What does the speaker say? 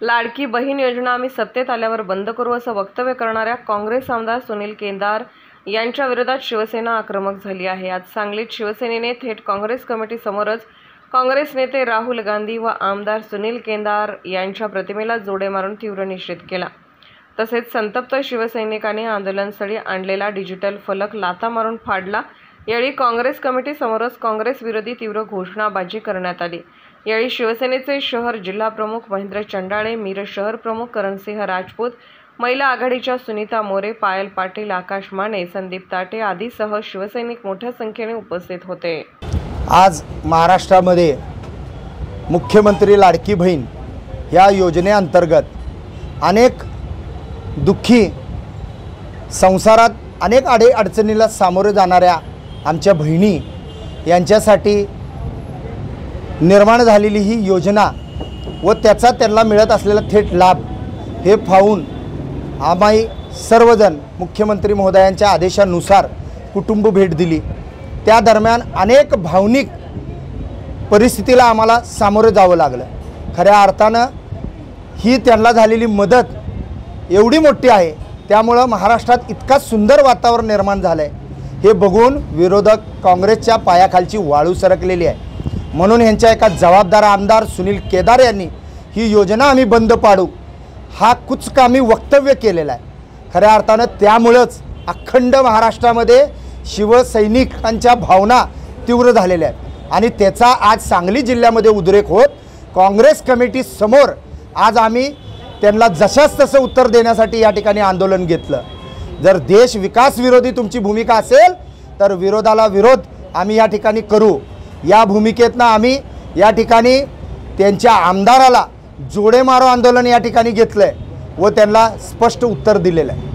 लाडकी बहीण योजना आम्ही सत्तेत आल्यावर बंद करू असं वक्तव्य करणाऱ्या काँग्रेस आमदार सुनील केदार यांच्या विरोधात शिवसेना आक्रमक झाली आहे। आज सांगलीत शिवसेनेने थेट काँग्रेस कमिटी समोरच काँग्रेस नेते राहुल गांधी व आमदार सुनील केदार यांच्या प्रतिमेला जोडे मारून तीव्र निषेध केला। तसेच संतप्त शिवसैनिकांनी आंदोलनस्थळी आणलेला डिजिटल फलक लाथा मारून फाडला। यावेळी काँग्रेस कमिटी समोरच काँग्रेस विरोधी तीव्र घोषणाबाजी करण्यात आली। यावेळी शिवसेनेचे शहर जिल्हा प्रमुख महेंद्र चंडाळे, मिरज शहर प्रमुख करणसिंह राजपूत, महिला आघाडीच्या सुनीता मोरे, पायल पाटील, आकाश माने, संदीप ताटे आदीसह शिवसैनिक मोठ्या संख्येने उपस्थित होते। आज महाराष्ट्रामध्ये मुख्यमंत्री लाडकी बहीण या योजनेअंतर्गत अनेक दुःखी संसारात अनेक अडचणीला सामोरे जाणाऱ्या आमच्या बहिणी यांच्यासाठी निर्माण झालेली ही योजना व त्याचा त्यांना मिळत असलेला थेट लाभ हे पाहून आम्ही सर्वजण मुख्यमंत्री महोदयांच्या आदेशानुसार कुटुंब भेट दिली। त्या दरम्यान अनेक भावनिक परिस्थितीला आम्हाला सामोरे जावं लागलं। खऱ्या अर्थानं ही त्यांना झालेली मदत एवढी मोठी आहे, त्यामुळं महाराष्ट्रात इतका सुंदर वातावरण निर्माण झालं आहे हे बघून विरोधक काँग्रेसच्या पायाखालची वाळू सरकलेली आहे। म्हणून यांच्या एका जबाबदार आमदार सुनील केदार यांनी ही योजना आम्ही बंद पाडू हा कुचकामी वक्तव्य केलेला आहे। खऱ्या अर्थानं त्यामुळंच अखंड महाराष्ट्रामध्ये शिवसैनिकांच्या भावना तीव्र झालेल्या आहेत आणि त्याचा आज सांगली जिल्ह्यामध्ये उद्रेक होत काँग्रेस कमिटी समोर आज आम्ही त्यांना जशास तसं उत्तर देण्यासाठी या ठिकाणी आंदोलन घेतलं। जर देश विकास विरोधी तुमची भूमिका असेल तर विरोधाला विरोध आम्ही या ठिकाणी करू। या भूमिकेतनं आम्ही या ठिकाणी त्यांच्या आमदाराला जोडे मारो आंदोलन या ठिकाणी घेतलं व त्यांना स्पष्ट उत्तर दिलेलं आहे।